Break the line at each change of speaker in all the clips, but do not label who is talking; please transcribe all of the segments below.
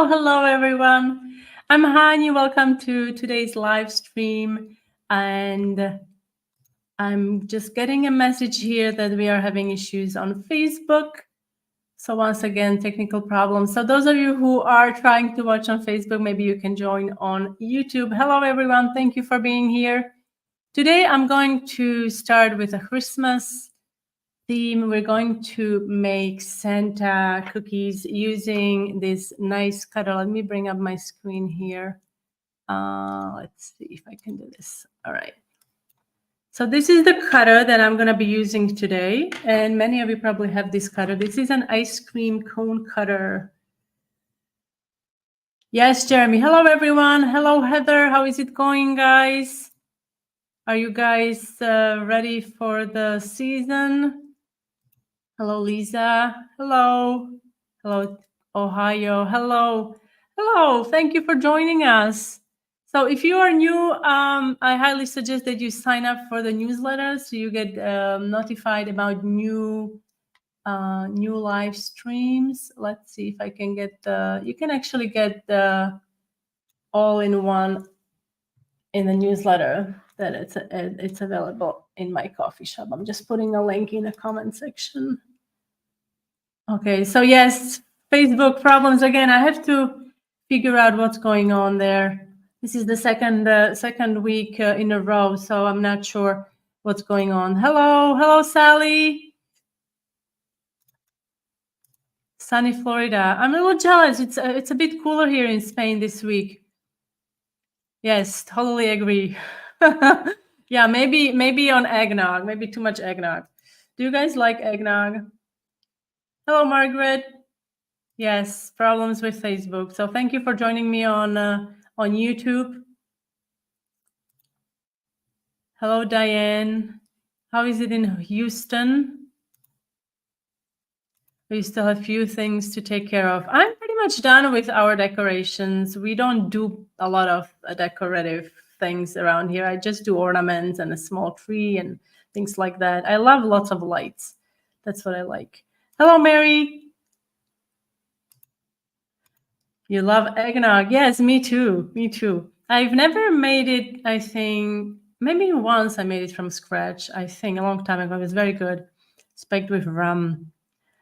Hello, everyone. I'm Hani. Welcome to today's live stream. And I'm just getting a message here that we are having issues on Facebook. So once again, technical problems. So those of you who are trying to watch on Facebook, maybe you can join on YouTube. Hello, everyone. Thank you for being here. Today, I'm going to start with a Christmas theme. We're going to make Santa cookies using this nice cutter. Let me bring up my screen here. Let's see if I can do this. All right. So this is the cutter that I'm going to be using today. And many of you probably have this cutter. This is an ice cream cone cutter. Yes, Jeremy. Hello, everyone. Hello, Heather. How is it going, guys? Are you guys ready for the season? Hello, Lisa. Hello. Hello, Ohio. Hello. Hello. Thank you for joining us. So if you are new, I highly suggest that you sign up for the newsletter so you get notified about new live streams. Let's see if I can get you can actually get the all-in-one in the newsletter that it's available in my coffee shop. I'm just putting a link in the comment section. Okay, so yes, Facebook problems again. I have to figure out what's going on there. This is the second week in a row, so I'm not sure what's going on. Hello, Sally. Sunny Florida. I'm a little jealous. It's a bit cooler here in Spain this week. Yes, totally agree. Yeah, maybe on eggnog, maybe too much eggnog. Do you guys like eggnog? Hello, Margaret. Yes, problems with Facebook. So thank you for joining me on YouTube. Hello, Diane. How is it in Houston? We still have a few things to take care of. I'm pretty much done with our decorations. We don't do a lot of decorative things around here. I just do ornaments and a small tree and things like that. I love lots of lights. That's what I like. Hello, Mary. You love eggnog. Yes, me too. Me too. I've never made it, I think, maybe once I made it from scratch. I think a long time ago. It was very good. Spiked with rum.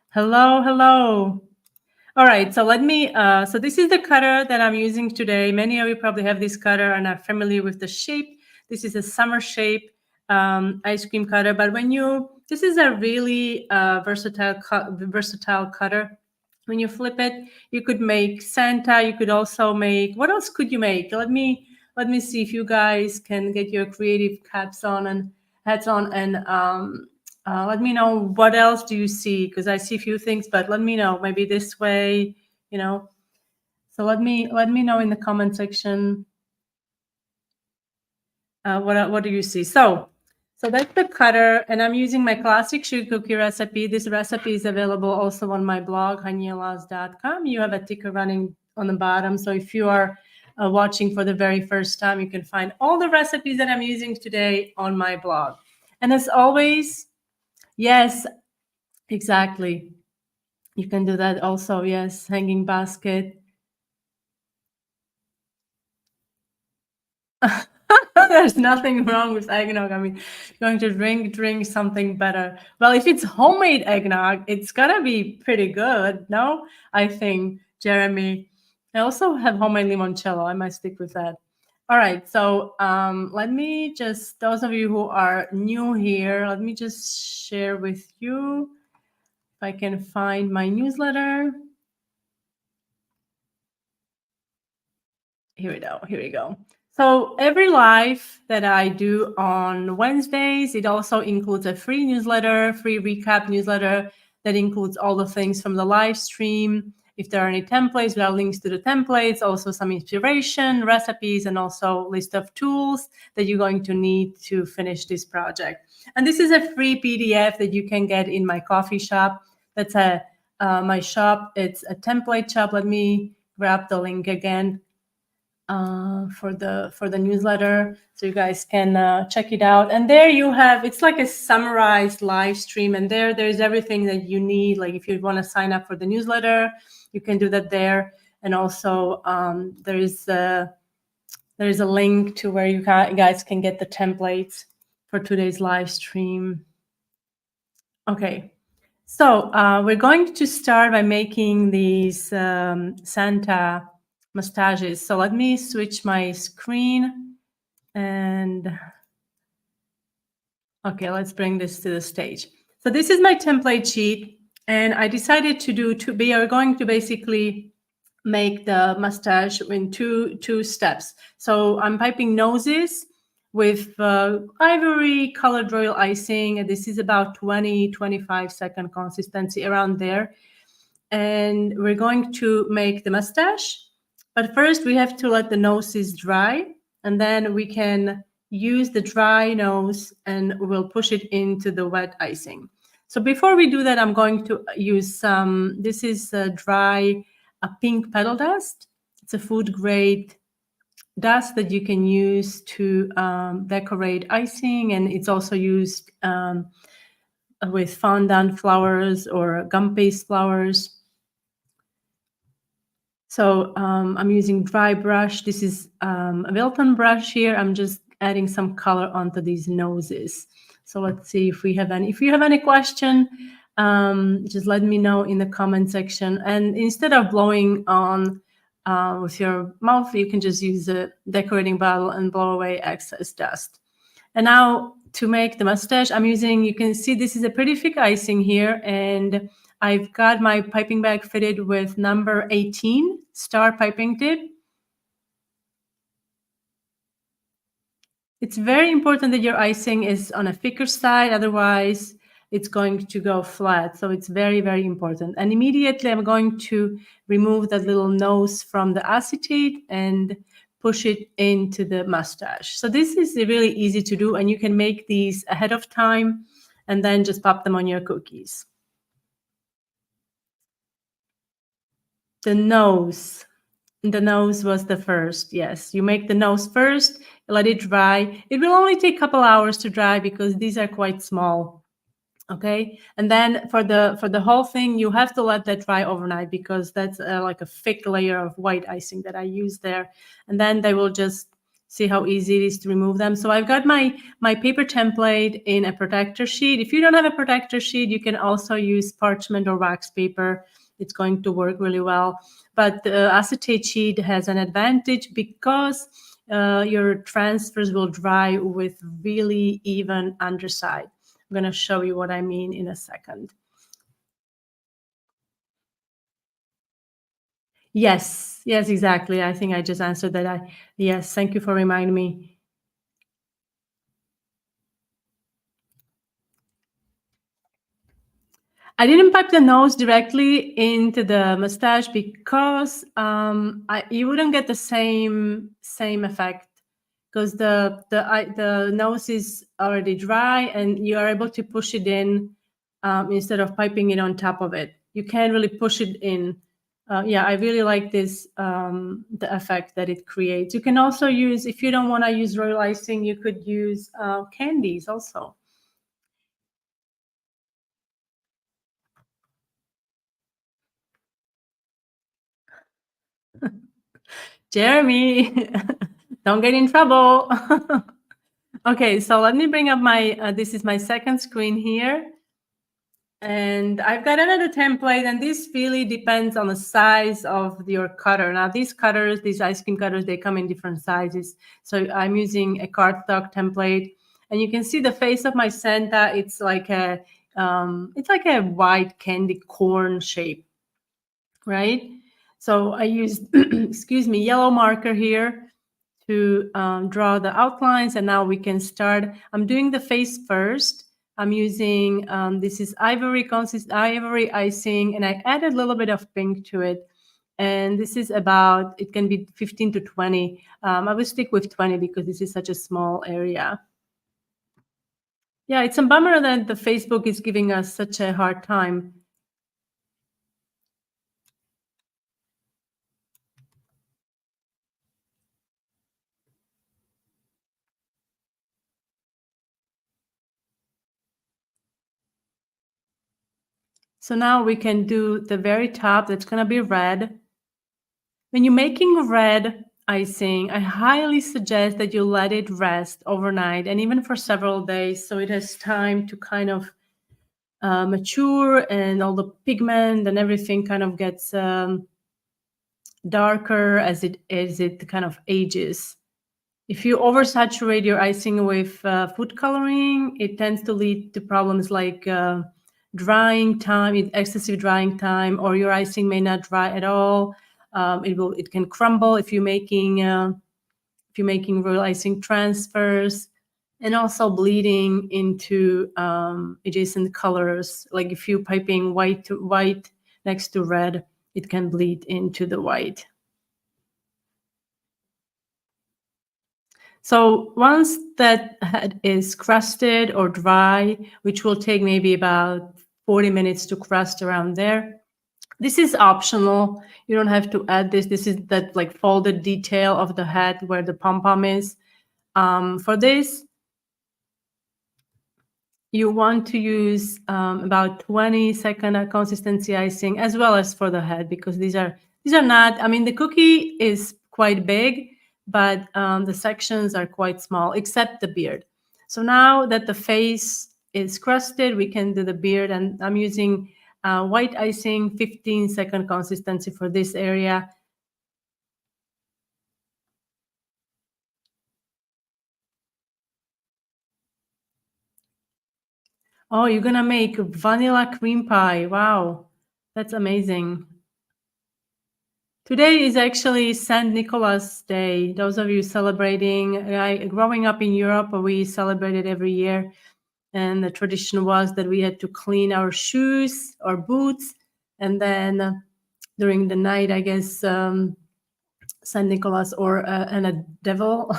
Hello. All right, so let me, so this is the cutter that I'm using today. Many of you probably have this cutter and are familiar with the shape. This is a summer shape ice cream cutter, but this is a really versatile cutter. When you flip it, you could make Santa. You could also make, what else could you make? Let me see if you guys can get your creative hats on and let me know what else do you see, because I see a few things, but let me know, maybe this way, So let me know in the comment section what do you see. So that's the cutter, and I'm using my classic sugar cookie recipe. This recipe is available also on my blog, hanielas.com. You have a ticker running on the bottom. So if you are watching for the very first time, you can find all the recipes that I'm using today on my blog. And as always, yes, exactly. You can do that also. Yes, hanging basket. There's nothing wrong with eggnog. I mean, you're going to drink something better. Well, if it's homemade eggnog, it's gonna be pretty good. No, I think, Jeremy. I also have homemade limoncello. I might stick with that. All right. So let me just, those of you who are new here, let me just share with you if I can find my newsletter. Here we go. So every live that I do on Wednesdays, it also includes a free newsletter, free recap newsletter that includes all the things from the live stream. If there are any templates, there are links to the templates, also some inspiration, recipes, and also a list of tools that you're going to need to finish this project. And this is a free PDF that you can get in my coffee shop. That's my shop. It's a template shop. Let me grab the link again. For the newsletter, so you guys can check it out. And there you have, it's like a summarized live stream, and there's everything that you need. Like if you want to sign up for the newsletter, you can do that there. And also there is a link to where you guys can get the templates for today's live stream. Okay, so we're going to start by making these Santa mustaches. So let me switch my screen and okay, let's bring this to the stage. So this is my template sheet, and I decided we are going to basically make the mustache in two steps. So I'm piping noses with ivory colored royal icing, and this is about 20-25 second consistency around there. And we're going to make the mustache, but first we have to let the noses dry, and then we can use the dry nose and we'll push it into the wet icing. So before we do that, I'm going to use this is dry pink petal dust. It's a food grade dust that you can use to decorate icing, and it's also used with fondant flowers or gum paste flowers. So I'm using dry brush. This is a Wilton brush here. I'm just adding some color onto these noses. So let's see if we have any. If you have any question, just let me know in the comment section. And instead of blowing on with your mouth, you can just use a decorating bottle and blow away excess dust. And now to make the mustache, I'm using, you can see this is a pretty thick icing here, and I've got my piping bag fitted with number 18 star piping tip. It's very important that your icing is on a thicker side, otherwise it's going to go flat. So it's very, very important. And immediately I'm going to remove that little nose from the acetate and push it into the mustache. So this is really easy to do, and you can make these ahead of time and then just pop them on your cookies. The nose was the first. Yes, you make the nose first, let it dry. It will only take a couple hours to dry because these are quite small. Okay, and then for the whole thing, you have to let that dry overnight because that's like a thick layer of white icing that I use there, and then they will just see how easy it is to remove them. So I've got my paper template in a protector sheet. If you don't have a protector sheet, you can also use parchment or wax paper. It's going to work really well. But the acetate sheet has an advantage because your transfers will dry with really even underside. I'm going to show you what I mean in a second. Yes, exactly. I think I just answered that. Yes, thank you for reminding me. I didn't pipe the nose directly into the mustache because you wouldn't get the same effect because the nose is already dry and you are able to push it in instead of piping it on top of it. You can't really push it in. Yeah, I really like this, the effect that it creates. You can also use, if you don't want to use royal icing, you could use candies also. Jeremy, don't get in trouble. Okay, so let me bring up my, this is my second screen here. And I've got another template, and this really depends on the size of your cutter. Now, these cutters, these ice cream cutters, they come in different sizes. So I'm using a cardstock template, and you can see the face of my Santa. It's like a white candy corn shape, right? So I used, excuse me, yellow marker here to draw the outlines, and now we can start. I'm doing the face first. I'm using, this is ivory icing, and I added a little bit of pink to it. And this is about, it can be 15 to 20. I will stick with 20 because this is such a small area. Yeah, it's a bummer that the Facebook is giving us such a hard time. So now we can do the very top. That's going to be red. When you're making red icing, I highly suggest that you let it rest overnight and even for several days so it has time to kind of mature and all the pigment and everything kind of gets darker as it kind of ages. If you oversaturate your icing with food coloring, it tends to lead to problems like drying time, excessive drying time, or your icing may not dry at all. It can crumble if you're making real icing transfers, and also bleeding into adjacent colors. Like if you're piping white to white next to red, it can bleed into the white. So once that head is crusted or dry, which will take maybe about 40 minutes to crust around there, this is optional. You don't have to add this. This is that like folded detail of the head where the pom-pom is. For this, you want to use about 20-second consistency icing as well as for the head, because these are not, I mean, the cookie is quite big, but the sections are quite small, except the beard. So now that the face is crusted, we can do the beard, and I'm using white icing, 15-second consistency for this area. Oh, you're gonna make vanilla cream pie. Wow, that's amazing. Today is actually Saint Nicholas Day. Those of you celebrating, growing up in Europe, we celebrated every year. And the tradition was that we had to clean our shoes or boots. And then during the night, I guess, Saint Nicholas and a devil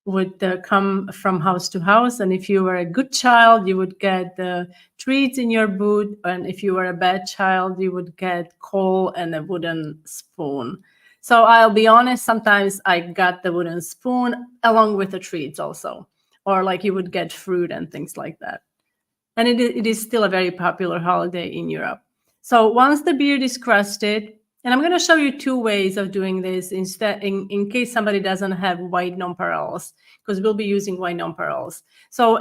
would come from house to house. And if you were a good child, you would get treats in your boot. And if you were a bad child, you would get coal and a wooden spoon. So I'll be honest, sometimes I got the wooden spoon along with the treats also. Or like you would get fruit and things like that. And it is still a very popular holiday in Europe. So once the beard is crusted, and I'm going to show you two ways of doing this in case somebody doesn't have white nonpareils, because we'll be using white nonpareils. So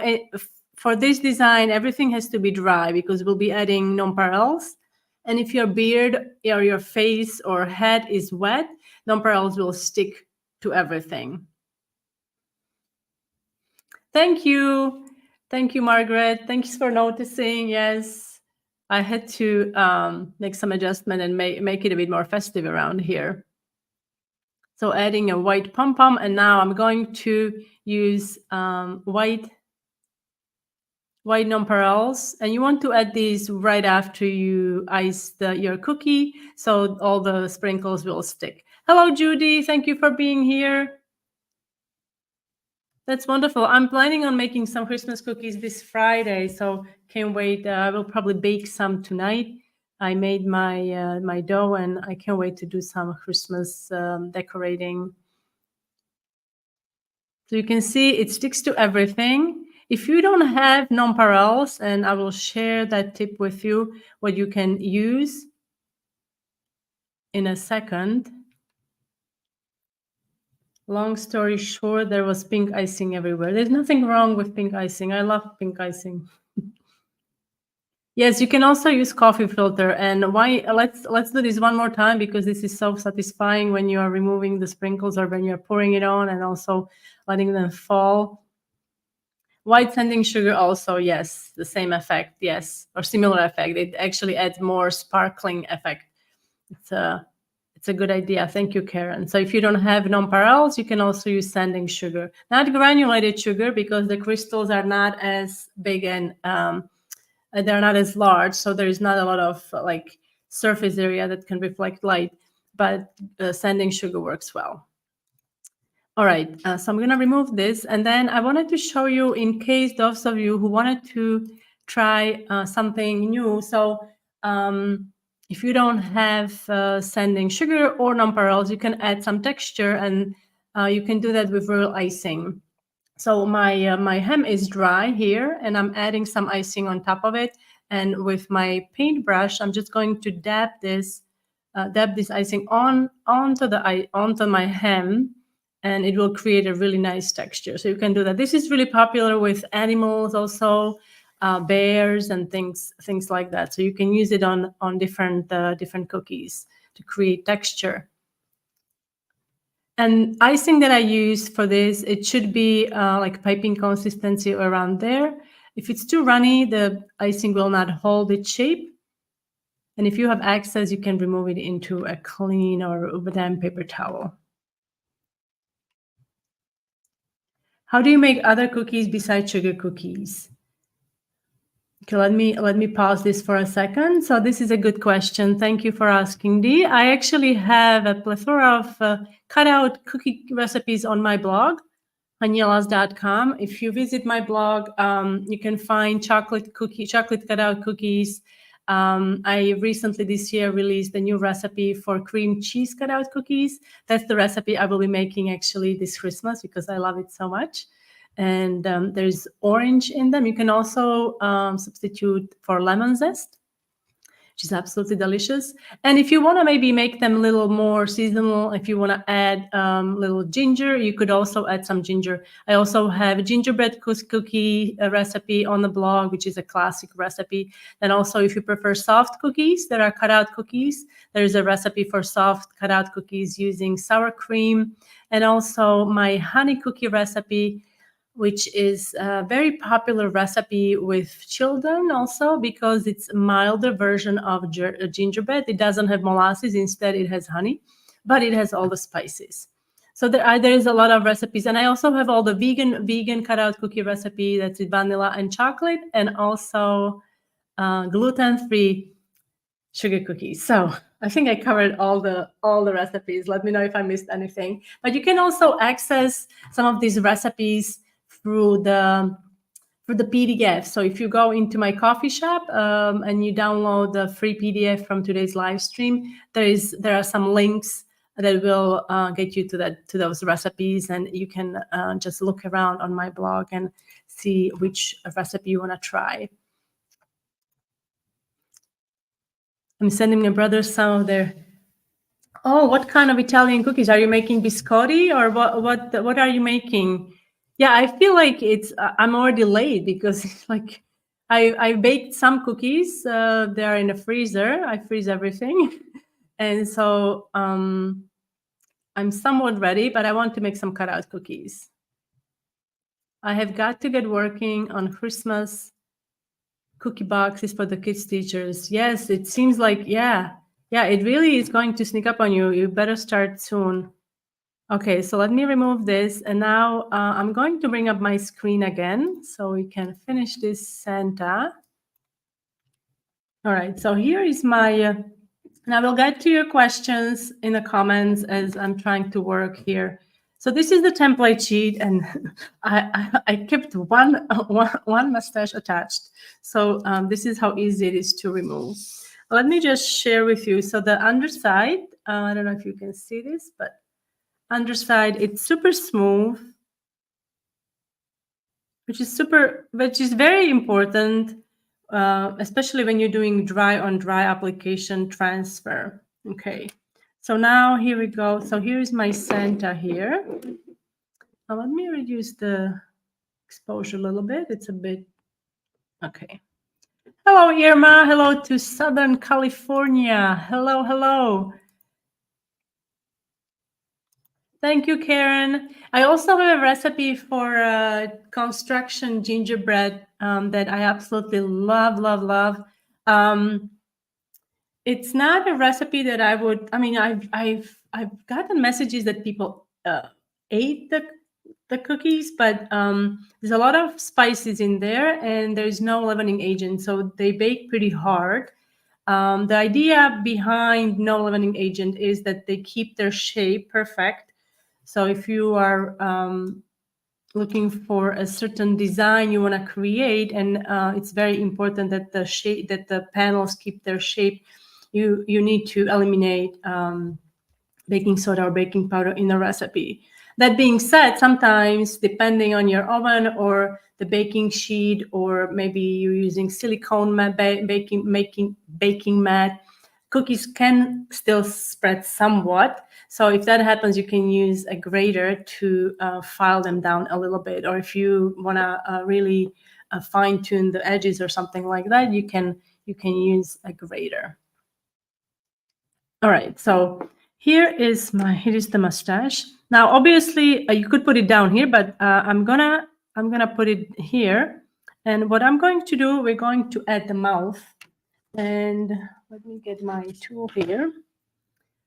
for this design, everything has to be dry because we'll be adding nonpareils. And if your beard or your face or head is wet, nonpareils will stick to everything. Thank you. Thank you, Margaret. Thanks for noticing. Yes, I had to make some adjustment and make it a bit more festive around here. So adding a white pom-pom, and now I'm going to use white nonpareils, and you want to add these right after you ice your cookie, so all the sprinkles will stick. Hello, Judy. Thank you for being here. That's wonderful. I'm planning on making some Christmas cookies this Friday, so can't wait. I will probably bake some tonight. I made my my dough, and I can't wait to do some Christmas decorating. So you can see it sticks to everything. If you don't have nonpareils, and I will share that tip with you, what you can use in a second. Long story short, there was pink icing everywhere. There's nothing wrong with pink icing. I love pink icing. Yes, you can also use coffee filter. And why? Let's do this one more time, because this is so satisfying when you are removing the sprinkles or when you're pouring it on and also letting them fall. White sanding sugar also, yes, the same effect, yes, or similar effect. It actually adds more sparkling effect. It's a good idea. Thank you, Karen. So if you don't have nonpareils, you can also use sanding sugar, not granulated sugar, because the crystals are not as big and they're not as large, so there is not a lot of like surface area that can reflect light, but sanding sugar works well. All right, so I'm going to remove this, and then I wanted to show you, in case those of you who wanted to try something new. So if you don't have sanding sugar or nonpareils, you can add some texture, and you can do that with real icing. So my hem is dry here, and I'm adding some icing on top of it. And with my paintbrush, I'm just going to dab this dab this icing onto my hem, and it will create a really nice texture. So you can do that. This is really popular with animals also, bears and things like that. So you can use it on different cookies to create texture. And icing that I use for this, it should be like piping consistency around there. If it's too runny, the icing will not hold its shape. And if you have excess, you can remove it into a clean or damp paper towel. How do you make other cookies besides sugar cookies? Okay, let me pause this for a second. So this is a good question. Thank you for asking, Dee. I actually have a plethora of cutout cookie recipes on my blog, hanielas.com. If you visit my blog, you can find chocolate cutout cookies. I recently this year released a new recipe for cream cheese cutout cookies. That's the recipe I will be making actually this Christmas because I love it so much. And there's orange in them. You can also substitute for lemon zest, which is absolutely delicious. And if you want to maybe make them a little more seasonal, if you want to add little ginger, you could also add some ginger. I also have a gingerbread cookie recipe on the blog, which is a classic recipe. And also, if you prefer soft cookies that are cutout cookies, there's a recipe for soft cutout cookies using sour cream. And also my honey cookie recipe, which is a very popular recipe with children also because it's a milder version of gingerbread. It doesn't have molasses. Instead, it has honey, but it has all the spices. So there is a lot of recipes. And I also have all the vegan cutout cookie recipe that's with vanilla and chocolate, and also gluten-free sugar cookies. So I think I covered all the recipes. Let me know if I missed anything. But you can also access some of these recipes through the PDF. So if you go into my coffee shop and you download the free PDF from today's live stream, there are some links that will get you to those recipes, and you can just look around on my blog and see which recipe you want to try. I'm sending my brother some of their. Oh, what kind of Italian cookies are you making? Biscotti, or what are you making? Yeah, I feel like I'm already late because like I baked some cookies. They are in the freezer. I freeze everything, and so I'm somewhat ready. But I want to make some cutout cookies. I have got to get working on Christmas cookie boxes for the kids' teachers. Yes, it seems like yeah, it really is going to sneak up on you. You better start soon. Okay, so let me remove this. And now I'm going to bring up my screen again so we can finish this Santa. All right, so here is my, and I will get to your questions in the comments as I'm trying to work here. So this is the template sheet, and I kept one mustache attached. So this is how easy it is to remove. Let me just share with you. So the underside, I don't know if you can see this, but underside, it's super smooth, which is very important, especially when you're doing dry on dry application transfer. Okay, so now here we go. So here is my Santa here. Now let me reduce the exposure a little bit. It's a bit, okay. Hello, Irma. Hello to Southern California. Hello, hello. Thank you, Karen. I also have a recipe for construction gingerbread that I absolutely love. It's not a recipe that I would. I mean, I've gotten messages that people ate the cookies, but there's a lot of spices in there, and there's no leavening agent, so they bake pretty hard. The idea behind no leavening agent is that they keep their shape perfect. So if you are looking for a certain design you want to create, and it's very important that the panels keep their shape, you need to eliminate baking soda or baking powder in a recipe. That being said, sometimes depending on your oven or the baking sheet, or maybe you're using silicone mat, baking mat, cookies can still spread somewhat. So if that happens, you can use a grater to file them down a little bit. Or if you want to really fine tune the edges or something like that, you can use a grater. All right, so here is the mustache. Now, obviously, you could put it down here, but I'm gonna put it here. And what I'm going to do, we're going to add the mouth. And let me get my tool here.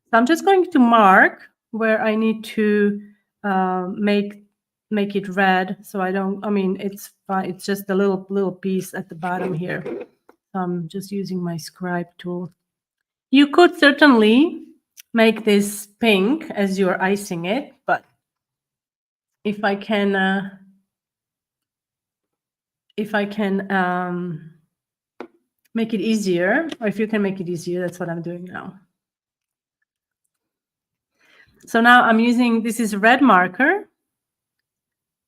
So I'm just going to mark where I need to make it red. So I don't. I mean, it's fine. It's just a little piece at the bottom here. So I'm just using my scribe tool. You could certainly make this pink as you're icing it, but if I can make it easier, or if you can make it easier, that's what I'm doing now. So now I'm using, this is red marker,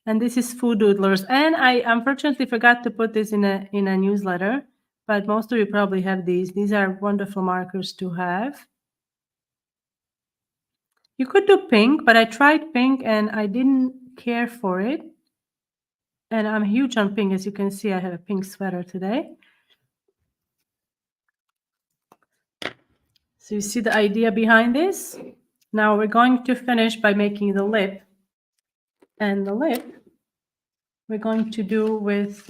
and this is Food Doodlers. And I unfortunately forgot to put this in a newsletter, but most of you probably have these. These are wonderful markers to have. You could do pink, but I tried pink and I didn't care for it. And I'm huge on pink. As you can see, I have a pink sweater today. So you see the idea behind this? Now we're going to finish by making the lip. And the lip we're going to do with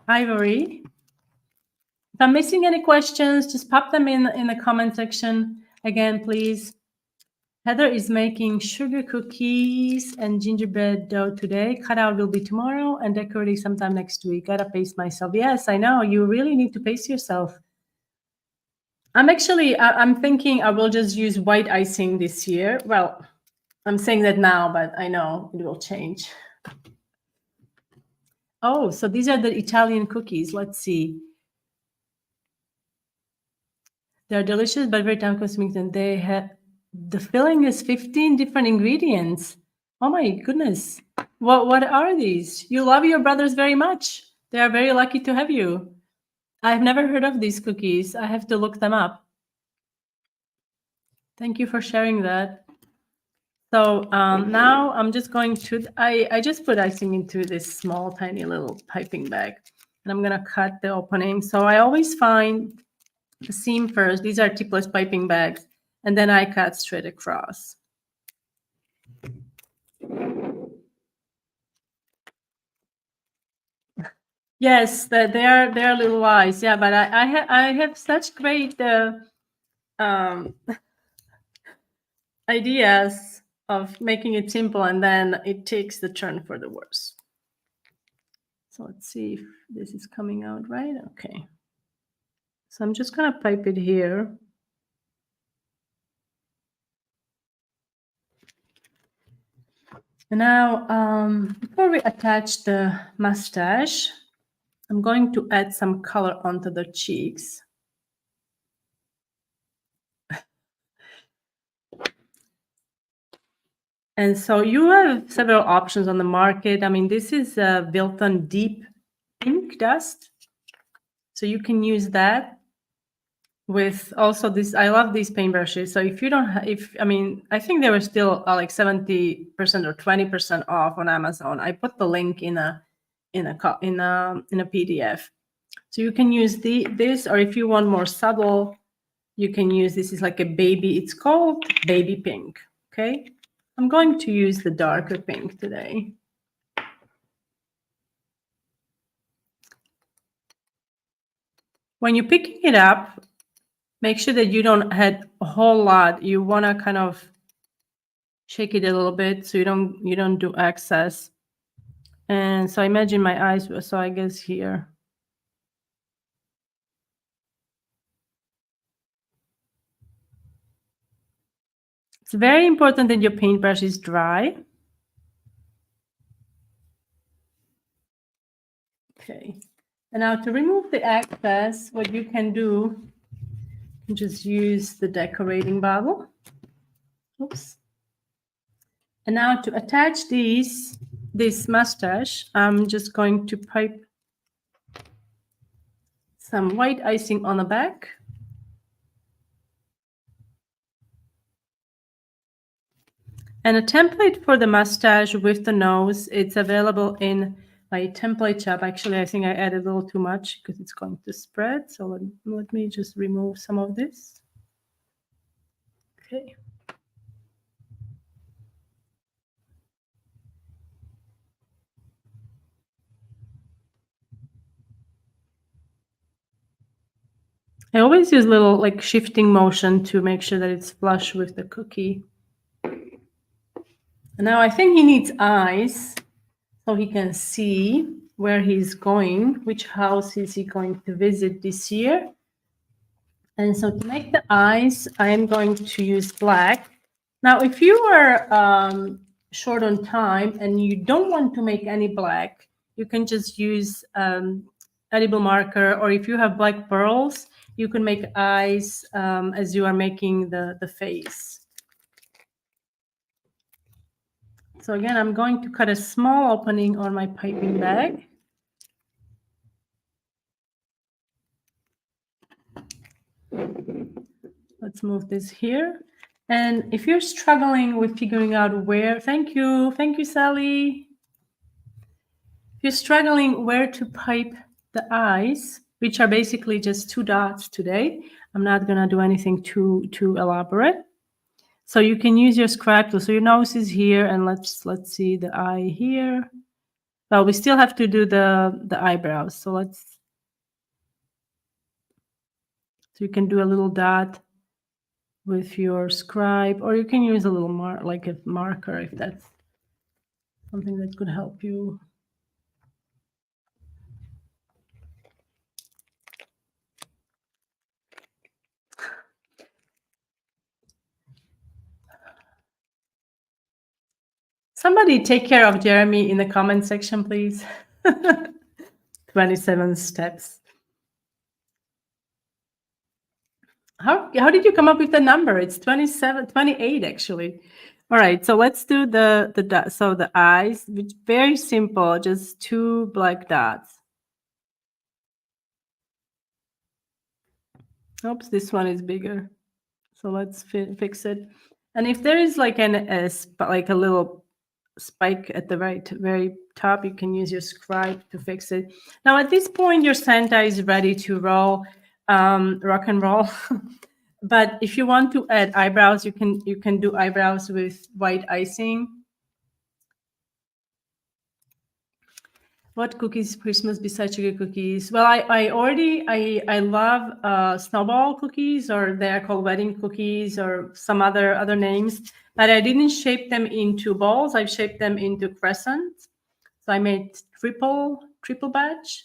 ivory. If I'm missing any questions, just pop them in the comment section. Again, please. Heather is making sugar cookies and gingerbread dough today. Cutout will be tomorrow and decorating sometime next week. Gotta pace myself. Yes, I know. You really need to pace yourself. I'm thinking I will just use white icing this year. Well, I'm saying that now, but I know it will change. Oh, so these are the Italian cookies. Let's see. They're delicious, but very time consuming. And they have, the filling is 15 different ingredients. Oh my goodness. What are these? You love your brothers very much. They are very lucky to have you. I've never heard of these cookies. I have to look them up. Thank you for sharing that. So now I'm just going to, I just put icing into this small, tiny little piping bag. And I'm going to cut the opening. So I always find the seam first. These are tipless piping bags. And then I cut straight across. Yes, they are little eyes. Yeah, but I have such great ideas of making it simple, and then it takes the turn for the worse. So let's see if this is coming out right. Okay. So I'm just gonna pipe it here. And now, before we attach the mustache, I'm going to add some color onto the cheeks. And so you have several options on the market. I mean, this is Wilton Deep Pink Dust. So you can use that with also this. I love these paintbrushes. So if you don't, I think they were still like 70% or 20% off on Amazon. I put the link in a PDF. So you can use this, or if you want more subtle, you can use, this is like a baby, it's called baby pink. Okay. I'm going to use the darker pink today. When you're picking it up, make sure that you don't add a whole lot. You want to kind of shake it a little bit so you don't do excess. And so I imagine my eyes, so I guess here. It's very important that your paintbrush is dry. Okay. And now to remove the excess, what you can do, just use the decorating bottle. Oops. And now to attach this mustache, I'm just going to pipe some white icing on the back. And a template for the mustache with the nose, it's available in my template shop. Actually, I think I added a little too much because it's going to spread. So let me just remove some of this. Okay. I always use little like shifting motion to make sure that it's flush with the cookie. And now I think he needs eyes so he can see where he's going, which house is he going to visit this year. And so to make the eyes, I am going to use black. Now, if you are short on time and you don't want to make any black, you can just use edible marker, or if you have black pearls, you can make eyes as you are making the face. So again, I'm going to cut a small opening on my piping bag. Let's move this here. And if you're struggling with figuring out where, thank you, Sally. If you're struggling where to pipe the eyes, which are basically just 2 dots today, I'm not gonna do anything too elaborate. So you can use your scribe tool. So your nose is here, and let's see the eye here. Well, we still have to do the eyebrows. So you can do a little dot with your scribe, or you can use a little like a marker if that's something that could help you. Somebody take care of Jeremy in the comment section, please. 27 steps. How did you come up with the number? It's 27, 28 actually. All right, so let's do the eyes, which very simple, just 2 black dots. Oops, this one is bigger. So let's fix it. And if there is like like a little spike at the very top, you can use your scribe to fix it. Now at this point, your Santa is ready to roll, rock and roll. But if you want to add eyebrows, you can do eyebrows with white icing. What cookies Christmas besides sugar cookies? Well, I love snowball cookies, or they're called wedding cookies, or some other names. But I didn't shape them into balls. I've shaped them into crescents. So I made triple batch,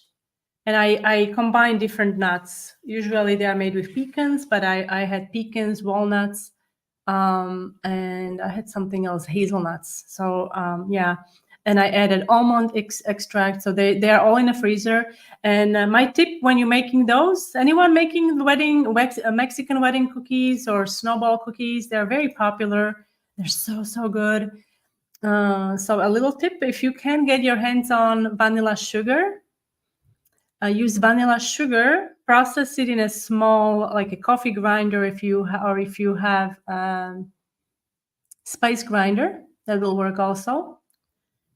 and I combined different nuts. Usually they are made with pecans, but I had pecans, walnuts, and I had something else, hazelnuts. So yeah. And I added almond extract. So they are all in the freezer. And my tip when you're making those, anyone making Mexican wedding cookies or snowball cookies, they're very popular. They're so good. So a little tip, if you can get your hands on vanilla sugar, use vanilla sugar, process it in a small, like a coffee grinder, if you have spice grinder, that will work also.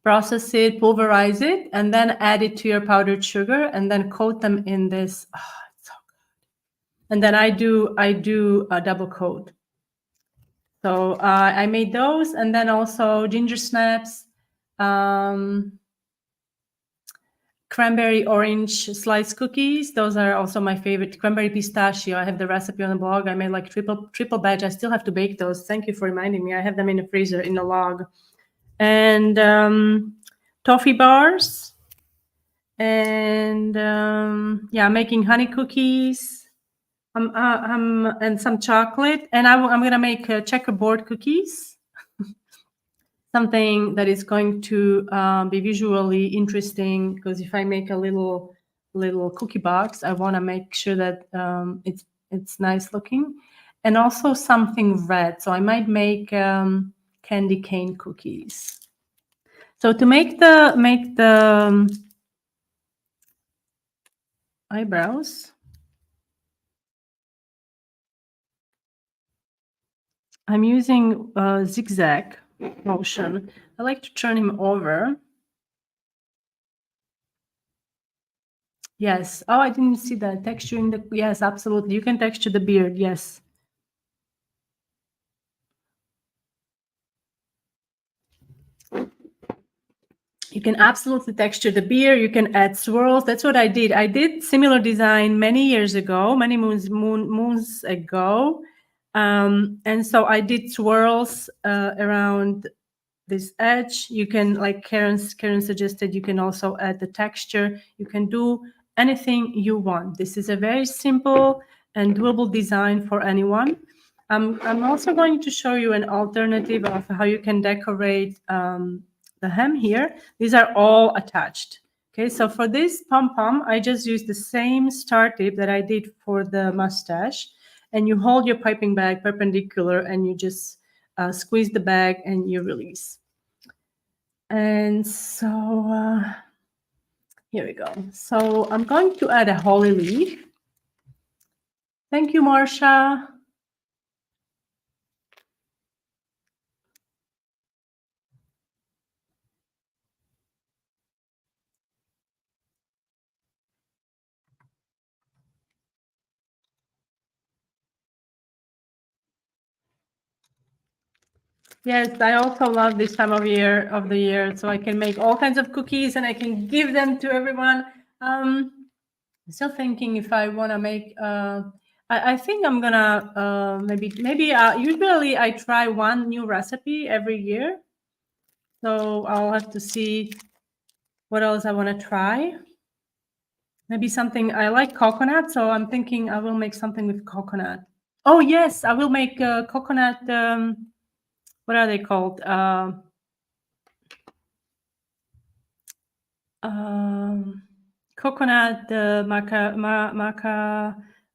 Process it, pulverize it, and then add it to your powdered sugar, and then coat them in this. Oh, it's so good. And then I do a double coat. So I made those, and then also ginger snaps, cranberry orange slice cookies. Those are also my favorite. Cranberry pistachio. I have the recipe on the blog. I made like triple batch. I still have to bake those. Thank you for reminding me. I have them in the freezer in the log. And toffee bars, and yeah, making honey cookies, and some chocolate. And I'm gonna make checkerboard cookies, something that is going to be visually interesting. Because if I make a little cookie box, I want to make sure that it's nice looking, and also something red. So I might make candy cane cookies. So to make the eyebrows, I'm using zigzag. motion. I like to turn him over. Yes. Oh, I didn't see that. Texturing the, yes, absolutely. You can texture the beard. Yes. You can absolutely texture the beard. You can add swirls. That's what I did. I did similar design many years ago, many moons ago. And so I did swirls around this edge. You can, like Karen suggested, you can also add the texture. You can do anything you want. This is a very simple and doable design for anyone. I'm also going to show you an alternative of how you can decorate the hem here. These are all attached. Okay, so for this pom-pom, I just used the same star tip that I did for the mustache. And you hold your piping bag perpendicular and you just squeeze the bag and you release. And so here we go. So I'm going to add a holly leaf. Thank you, Marcia. Yes, I also love this time of the year, so I can make all kinds of cookies and I can give them to everyone. I'm still thinking if I want to make. I think I'm gonna maybe usually I try one new recipe every year, so I'll have to see what else I want to try. Maybe something, I like coconut, so I'm thinking I will make something with coconut. Oh yes, I will make coconut. What are they called? Coconut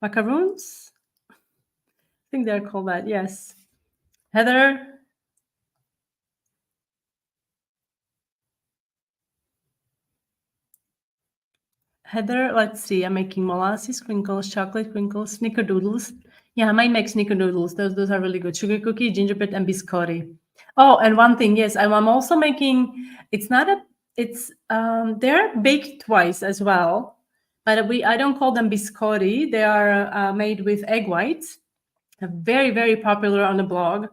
macaroons. I think they're called that. Yes, Heather. Heather, let's see. I'm making molasses crinkles, chocolate crinkles, snickerdoodles. Yeah, I might make snickerdoodles. Those are really good. Sugar cookie, gingerbread, and biscotti. Oh, and one thing, yes, I'm also making. It's not a. It's they're baked twice as well, but I don't call them biscotti. They are made with egg whites. They're very, very popular on the blog.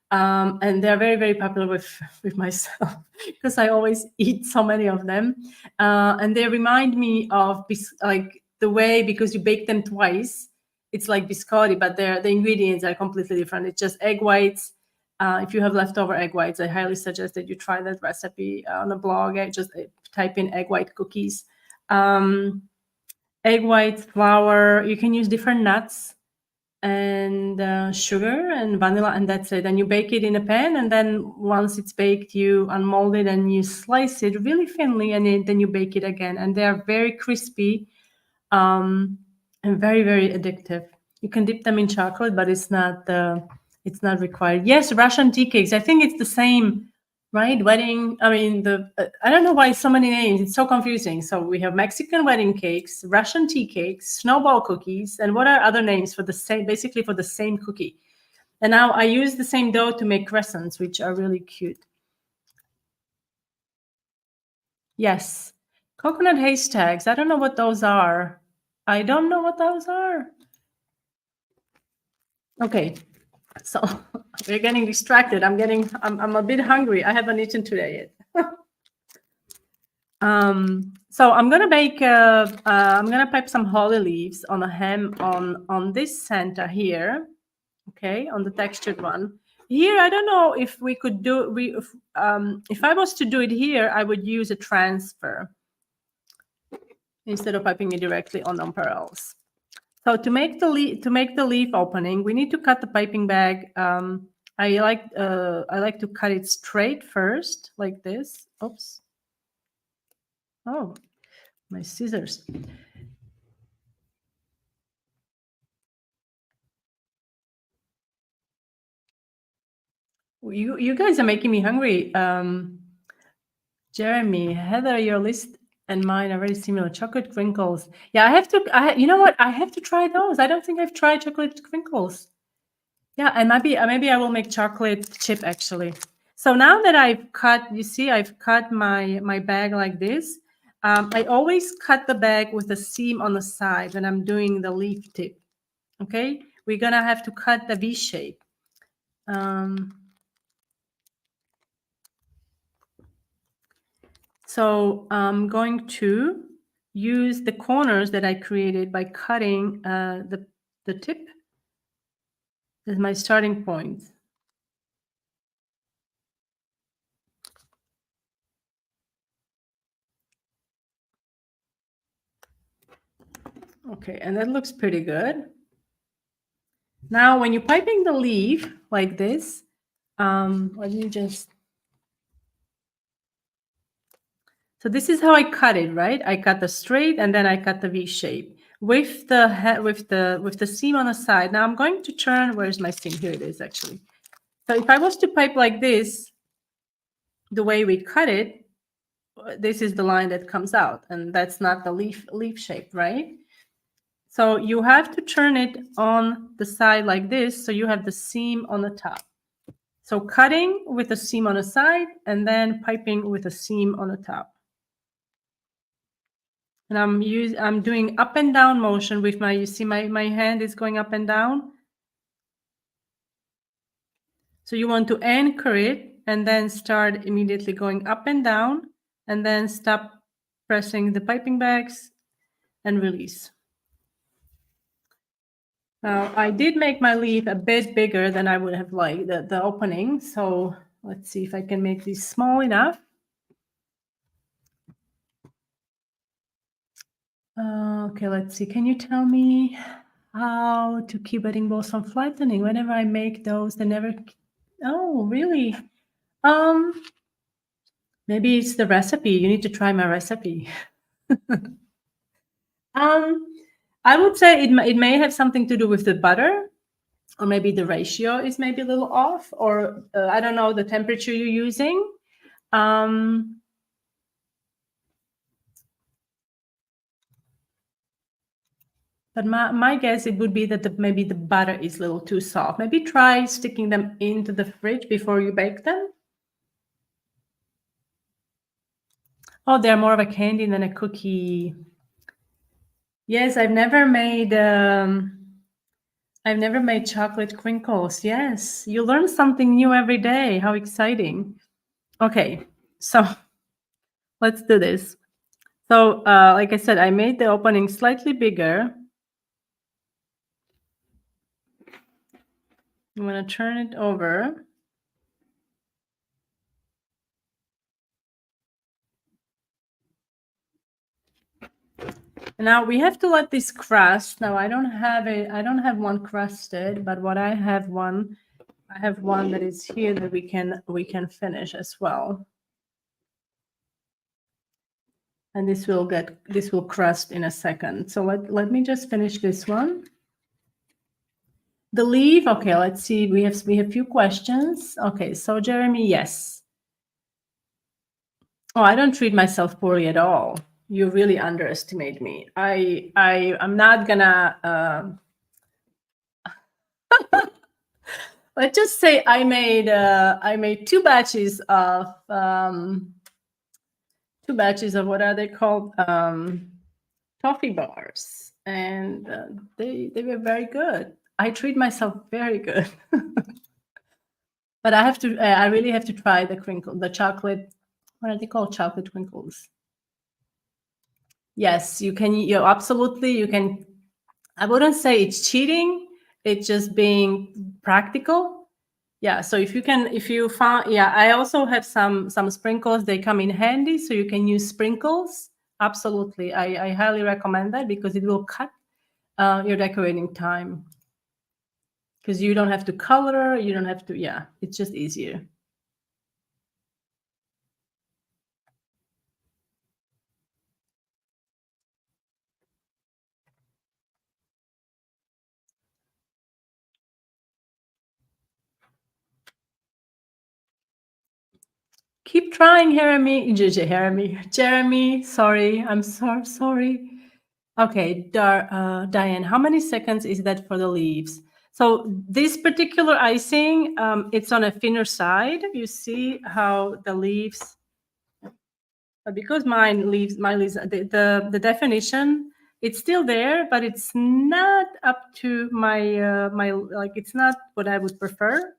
And they're very, very popular with myself because I always eat so many of them. And they remind me of like the way, because you bake them twice, it's like biscotti, but the ingredients are completely different. It's just egg whites. If you have leftover egg whites, I highly suggest that you try that recipe on the blog. I just type in egg white cookies. Egg whites, flour. You can use different nuts and sugar and vanilla, and that's it. And you bake it in a pan, and then once it's baked, you unmold it and you slice it really thinly, and then you bake it again. And they are very crispy and very, very addictive. You can dip them in chocolate, but it's not required. Yes, Russian tea cakes. I think it's the same, right? Wedding. I mean, I don't know why so many names. It's so confusing. So we have Mexican wedding cakes, Russian tea cakes, snowball cookies, and what are other names for the same? Basically, for the same cookie. And now I use the same dough to make crescents, which are really cute. Yes, coconut haystacks. I don't know what those are. I don't know what those are. Okay, so we're getting distracted. I'm a bit hungry. I haven't eaten today yet. So I'm gonna make I'm gonna pipe some holly leaves on a hem on this center here. Okay, on the textured one. Here, I don't know if we could do if I was to do it here, I would use a transfer instead of piping it directly on nonpareils. So to make the leaf opening, we need to cut the piping bag. I like to cut it straight first, like this. Oops. Oh, my scissors. You guys are making me hungry. Jeremy, Heather, your list and mine are very similar. Chocolate crinkles. Yeah, I have to. You know what? I have to try those. I don't think I've tried chocolate crinkles. Yeah, and maybe I will make chocolate chip actually. So now that I've cut, you see, I've cut my bag like this. I always cut the bag with a seam on the side when I'm doing the leaf tip. Okay, we're gonna have to cut the V shape. So I'm going to use the corners that I created by cutting the tip as my starting point. Okay, and that looks pretty good. Now, when you're piping the leaf like this, let me just. So this is how I cut it, right? I cut the straight and then I cut the V shape with the seam on the side. Now I'm going to turn. Where's my seam? Here it is, actually. So if I was to pipe like this, the way we cut it, this is the line that comes out, and that's not the leaf shape, right? So you have to turn it on the side like this, so you have the seam on the top. So cutting with a seam on the side and then piping with a seam on the top. And I'm doing up and down motion with you see my hand is going up and down. So you want to anchor it and then start immediately going up and down and then stop pressing the piping bags and release. Now I did make my leaf a bit bigger than I would have liked, the opening. So let's see if I can make these small enough. Okay, let's see. Can you tell me how to keep wedding balls from flattening? Whenever I make those, they never. Oh, really? Maybe it's the recipe. You need to try my recipe. I would say it may have something to do with the butter, or maybe the ratio is maybe a little off, or I don't know the temperature you're using. But my guess it would be that maybe the butter is a little too soft. Maybe try sticking them into the fridge before you bake them. Oh, they're more of a candy than a cookie. Yes, I've never made chocolate crinkles. Yes, you learn something new every day. How exciting. Okay, so let's do this. So like I said, I made the opening slightly bigger. I'm going to turn it over. Now we have to let this crust. Now I don't have one crusted, but what I have one that is here that we can finish as well. And this will crust in a second. So let me just finish this one. The leaf, okay, let's see. We have a few questions. Okay, so Jeremy, yes. Oh, I don't treat myself poorly at all. You really underestimate me. I'm not gonna let's just say I made 2 batches of what are they called? Toffee bars, and they were very good. I treat myself very good. But I really have to try the chocolate. What are they called? Chocolate crinkles. Yes, you can. Absolutely, you can. I wouldn't say it's cheating. It's just being practical. Yeah. So if you found, yeah, I also have some sprinkles. They come in handy, so you can use sprinkles. Absolutely, I highly recommend that because it will cut your decorating time. Because you don't have to color, you don't have to. Yeah, it's just easier. Keep trying, Jeremy. Sorry, I'm sorry. Okay, Diane, how many seconds is that for the leaves? So this particular icing, it's on a thinner side. You see how the leaves, but because my leaves, the definition, it's still there, but it's not up to my like, it's not what I would prefer.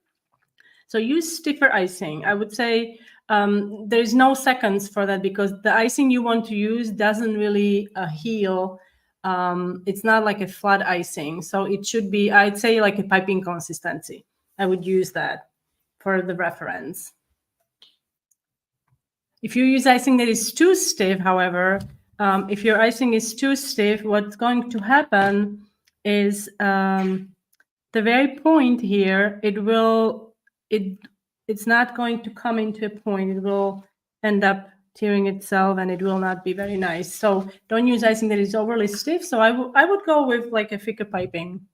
So use stiffer icing. I would say there's no seconds for that, because the icing you want to use doesn't really heal. It's not like a flat icing. So it should be, I'd say, like a piping consistency. I would use that for the reference. If you use icing that is too stiff, however, if your icing is too stiff, what's going to happen is the very point here, it's not going to come into a point. It will end up tearing itself, and it will not be very nice. So don't use icing that is overly stiff. So I would go with like a thicker piping.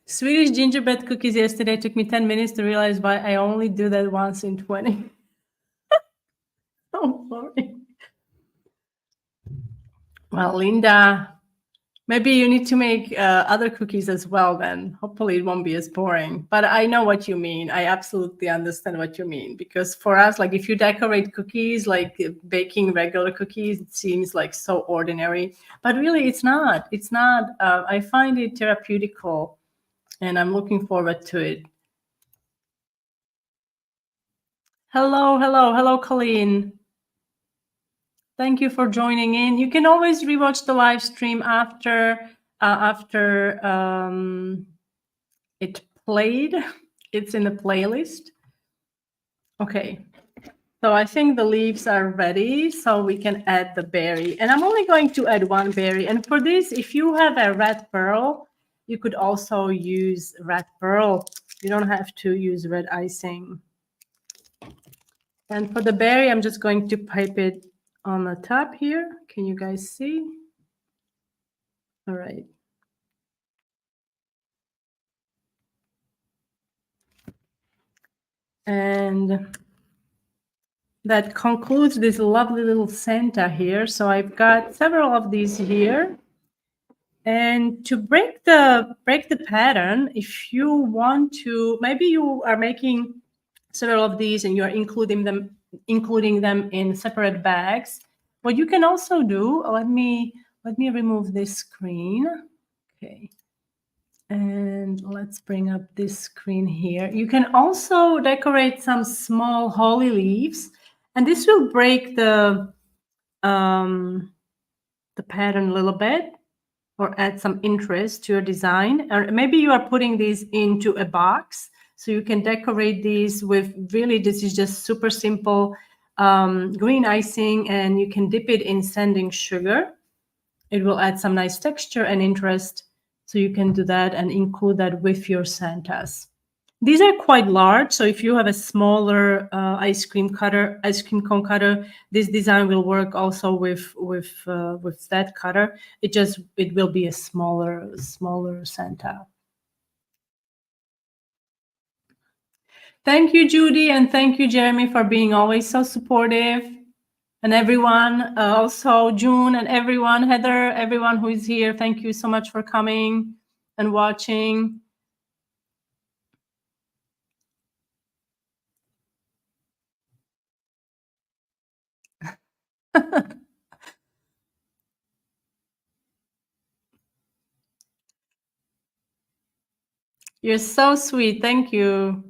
Swedish gingerbread cookies yesterday took me 10 minutes to realize why I only do that once in 20. Oh, sorry. Well, Linda, maybe you need to make other cookies as well then. Hopefully it won't be as boring. But I know what you mean. I absolutely understand what you mean. Because for us, like if you decorate cookies, like baking regular cookies, it seems like so ordinary. But really, it's not. It's not. I find it therapeutical, and I'm looking forward to it. Hello, hello, hello, Colleen. Thank you for joining in. You can always rewatch the live stream after it played. It's in the playlist. Okay, so I think the leaves are ready, so we can add the berry. And I'm only going to add one berry. And for this, if you have a red pearl, you could also use red pearl. You don't have to use red icing. And for the berry, I'm just going to pipe it on the top here. Can you guys see? All right. And that concludes this lovely little Santa here. So I've got several of these here. And to break the pattern, if you want to, maybe you are making several of these and you're including them in separate bags. What you can also do, let me remove this screen. Okay. And let's bring up this screen here. You can also decorate some small holly leaves, and this will break the pattern a little bit, or add some interest to your design. Or maybe you are putting these into a box, so you can decorate these with, really, this is just super simple green icing, and you can dip it in sanding sugar. It will add some nice texture and interest. So you can do that and include that with your Santas. These are quite large, so if you have a smaller ice cream cone cutter, this design will work also with that cutter. It will be a smaller Santa. Thank you, Judy, and thank you, Jeremy, for being always so supportive. And everyone, also June and everyone, Heather, everyone who is here, thank you so much for coming and watching. You're so sweet. Thank you.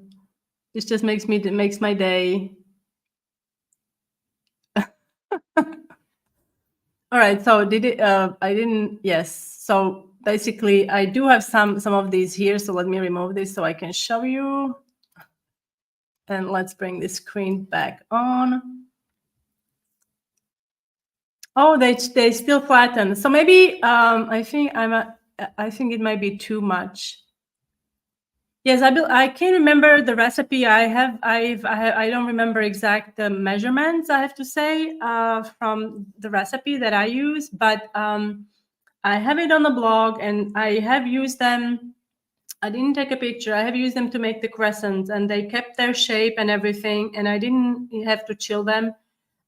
This just makes my day. All right. So I didn't. Yes. So basically, I do have some of these here. So let me remove this so I can show you. And let's bring the screen back on. Oh, they still flatten. So maybe I think it might be too much. Yes, I can't remember the recipe. I don't remember exact measurements, I have to say, from the recipe that I use, but I have it on the blog, and I have used them. I didn't take a picture. I have used them to make the crescents, and they kept their shape and everything, and I didn't have to chill them.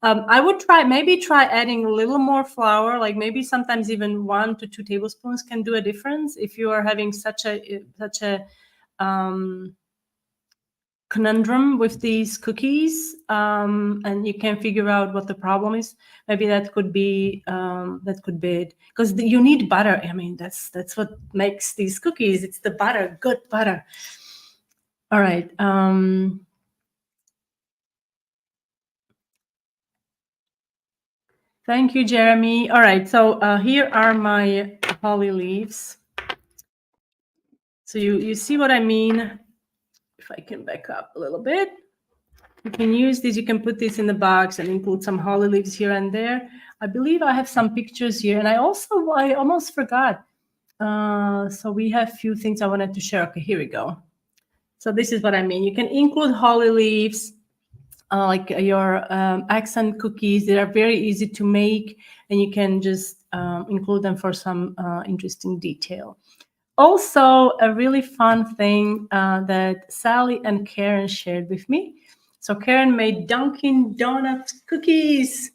I would try adding a little more flour, like maybe sometimes even 1 to 2 tablespoons can do a difference if you are having such a conundrum with these cookies, and you can't figure out what the problem is. Maybe that could be it, because you need butter. I mean, that's what makes these cookies. It's the butter, good butter. All right. Thank you, Jeremy. All right, so here are my holly leaves. So you see what I mean? If I can back up a little bit. You can use this, you can put this in the box and include some holly leaves here and there. I believe I have some pictures here, and I almost forgot. So we have a few things I wanted to share. Okay, here we go. So this is what I mean. You can include holly leaves, like your accent cookies. They are very easy to make, and you can just include them for some interesting detail. Also, a really fun thing that Sally and Karen shared with me. So Karen made Dunkin' Donuts cookies.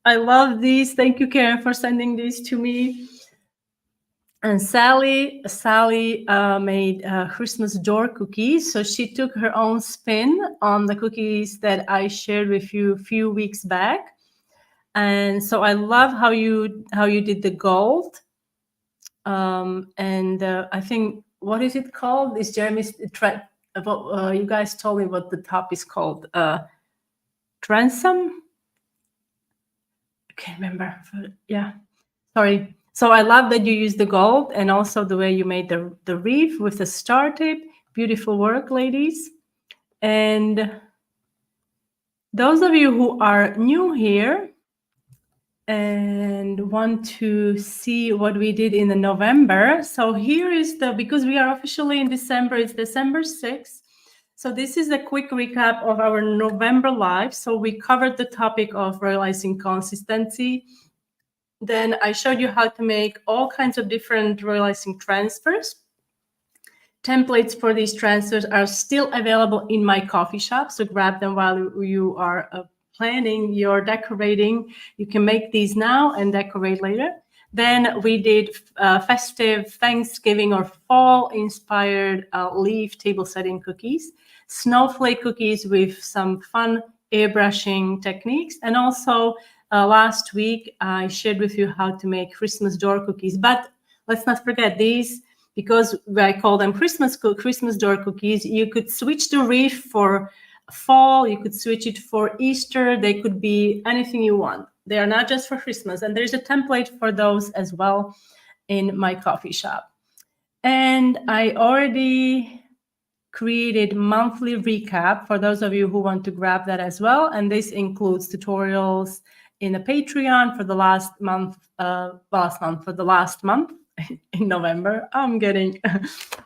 I love these. Thank you, Karen, for sending these to me. And Sally made Christmas door cookies. So she took her own spin on the cookies that I shared with you a few weeks back. And so I love how you did the gold. And I think, what is it called? Is Jeremy's you guys told me what the top is called? Transom? I can't remember. Yeah, sorry. So I love that you used the gold, and also the way you made the wreath with the star tip. Beautiful work, ladies. And those of you who are new here and want to see what we did in the November. So here is because we are officially in December, it's December 6th. So this is a quick recap of our November live. So we covered the topic of realizing consistency. Then I showed you how to make all kinds of different realizing transfers. Templates for these transfers are still available in my coffee shop. So grab them while you are planning your decorating. You can make these now and decorate later. Then we did festive Thanksgiving or fall inspired leaf table setting cookies, snowflake cookies with some fun airbrushing techniques. And also last week, I shared with you how to make Christmas door cookies. But let's not forget these, because I call them Christmas door cookies. You could switch the wreath for fall, you could switch it for Easter. They could be anything you want. They are not just for Christmas. And there's a template for those as well in my coffee shop. And I already created monthly recap for those of you who want to grab that as well. And this includes tutorials in the Patreon for the last month, in November. I'm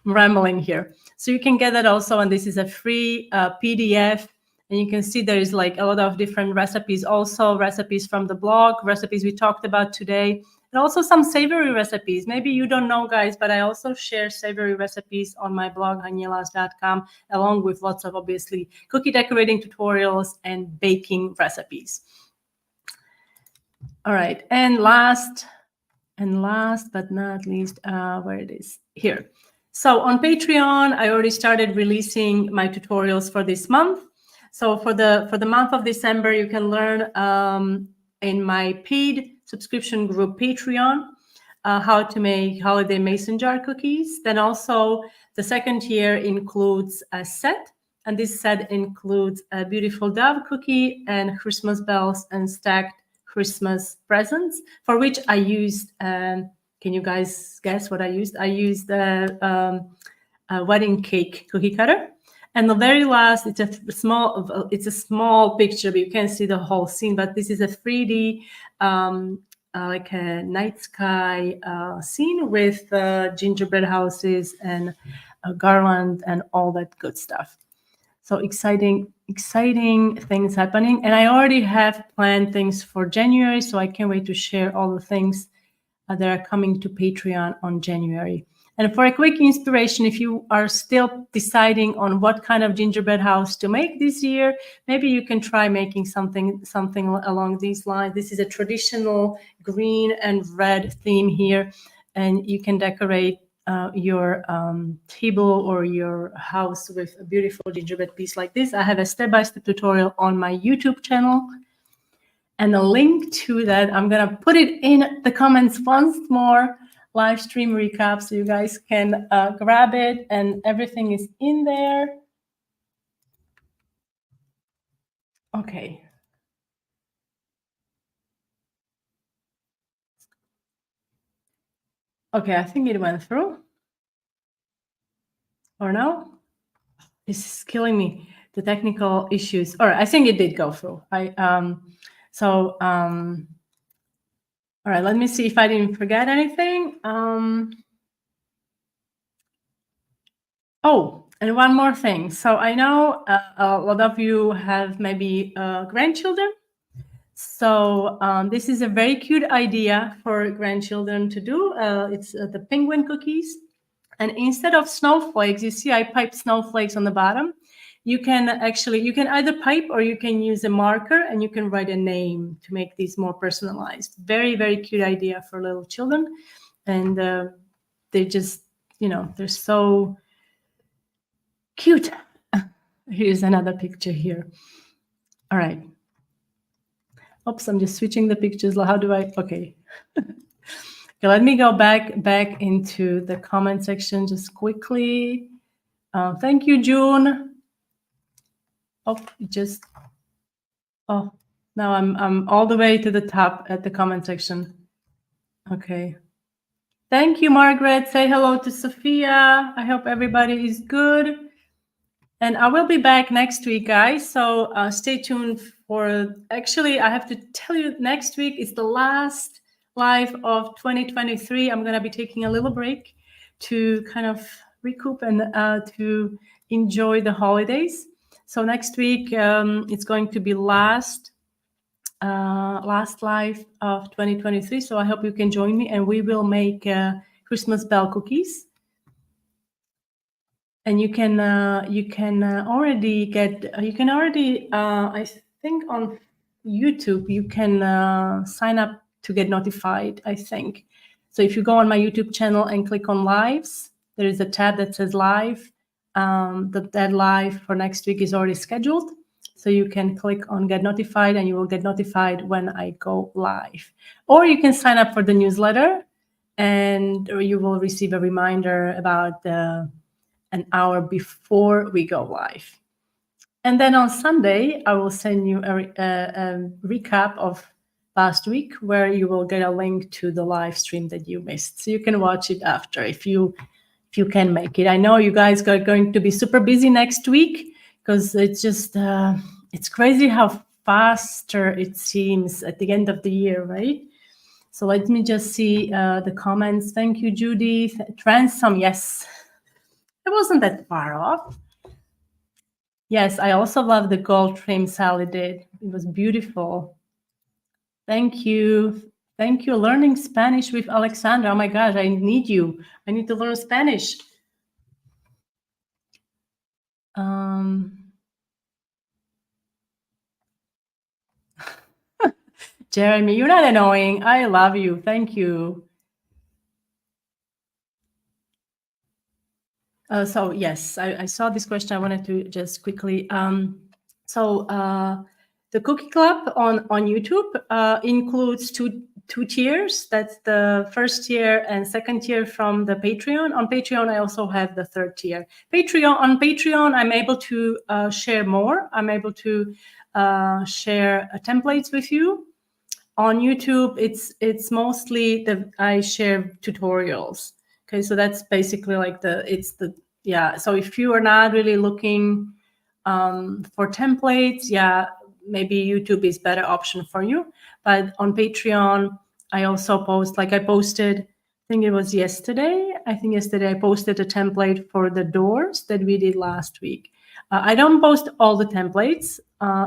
rambling here. So you can get that also, and this is a free PDF, and you can see there is like a lot of different recipes, also recipes from the blog, recipes we talked about today, and also some savory recipes. Maybe you don't know, guys, but I also share savory recipes on my blog, hanielas.com, along with lots of obviously cookie decorating tutorials and baking recipes. All right, and last but not least, where it is here. So on Patreon, I already started releasing my tutorials for this month. So for the month of December, you can learn in my paid subscription group Patreon how to make holiday mason jar cookies. Then also the second tier includes a set, and this set includes a beautiful dove cookie and Christmas bells and stacked Christmas presents, for which I used, can you guys guess what I used? I used a wedding cake cookie cutter. And the very last, it's a small picture, but you can't see the whole scene, but this is a 3D, like a night sky scene with gingerbread houses and a garland and all that good stuff. So exciting things happening. And I already have planned things for January, so I can't wait to share all the things that are coming to Patreon on January. And for a quick inspiration, if you are still deciding on what kind of gingerbread house to make this year, maybe you can try making something along these lines. This is a traditional green and red theme here, and you can decorate your table or your house with a beautiful gingerbread piece like this. I have a step-by-step tutorial on my YouTube channel, and a link to that, I'm gonna put it in the comments once more. Live stream recap, so you guys can grab it, and everything is in there. Okay. Okay, I think it went through. Or no? This is killing me. The technical issues. All right, I think it did go through. All right, let me see if I didn't forget anything. Oh, and one more thing. So I know a lot of you have maybe grandchildren. So this is a very cute idea for grandchildren to do. It's the penguin cookies. And instead of snowflakes, you see I piped snowflakes on the bottom. You can either pipe or you can use a marker and you can write a name to make these more personalized. Very, very cute idea for little children. And they just, they're so cute. Here's another picture here. All right. Oops, I'm just switching the pictures. How do I? Okay. Okay, let me go back into the comment section just quickly. Thank you, June. Oh, now I'm all the way to the top at the comment section. Okay. Thank you, Margaret. Say hello to Sophia. I hope everybody is good. And I will be back next week, guys. So stay tuned for, actually, I have to tell you, next week is the last live of 2023. I'm going to be taking a little break to kind of recoup and to enjoy the holidays. So next week, it's going to be last live of 2023. So I hope you can join me, and we will make Christmas bell cookies. And you can already I think on YouTube you can sign up to get notified, I think. So if you go on my YouTube channel and click on lives, there is a tab that says live. That live for next week is already scheduled. So you can click on get notified and you will get notified when I go live. Or you can sign up for the newsletter and you will receive a reminder about an hour before we go live. And then on Sunday, I will send you a recap of last week where you will get a link to the live stream that you missed. So you can watch it after if you can make it. I know you guys are going to be super busy next week because it's just, it's crazy how faster it seems at the end of the year, right? So let me just see the comments. Thank you, Judy. Transom, yes. It wasn't that far off. Yes, I also love the gold trim Sally did. It was beautiful. Thank you. Thank you. Learning Spanish with Alexandra. Oh my gosh, I need you. I need to learn Spanish. Jeremy, you're not annoying. I love you. Thank you. So yes, I saw this question. I wanted to just quickly. The Cookie Club on YouTube includes two tiers. That's the first tier and second tier from the Patreon. On Patreon, I also have the third tier. On Patreon, I'm able to share more. I'm able to share templates with you. On YouTube, it's mostly I share tutorials. Okay, so that's basically like so if you are not really looking for templates, maybe YouTube is better option for you. But on Patreon, I also post, I posted, I think it was yesterday. I posted a template for the doors that we did last week. I don't post all the templates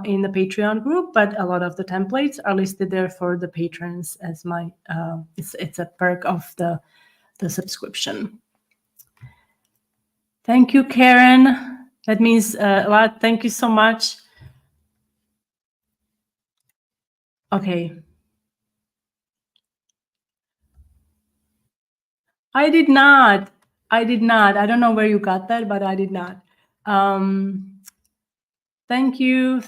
in the Patreon group, but a lot of the templates are listed there for the patrons as my, it's a perk of the subscription. Thank you, Karen. That means a lot. Thank you so much. Okay. I did not. I don't know where you got that, but I did not. Thank you.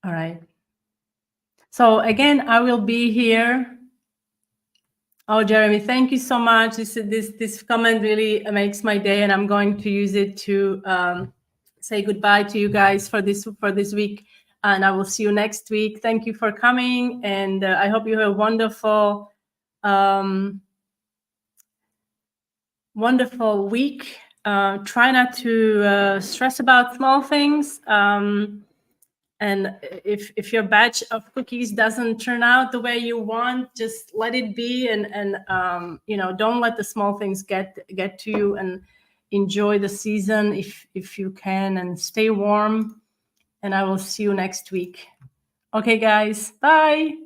All right. So again, I will be here. Oh, Jeremy, thank you so much. This comment really makes my day, and I'm going to use it to say goodbye to you guys for this week. And I will see you next week. Thank you for coming, and I hope you have a wonderful, wonderful week. Try not to stress about small things. And if your batch of cookies doesn't turn out the way you want, just let it be, and don't let the small things get to you, and enjoy the season if you can, and stay warm. And I will see you next week. Okay, guys, bye.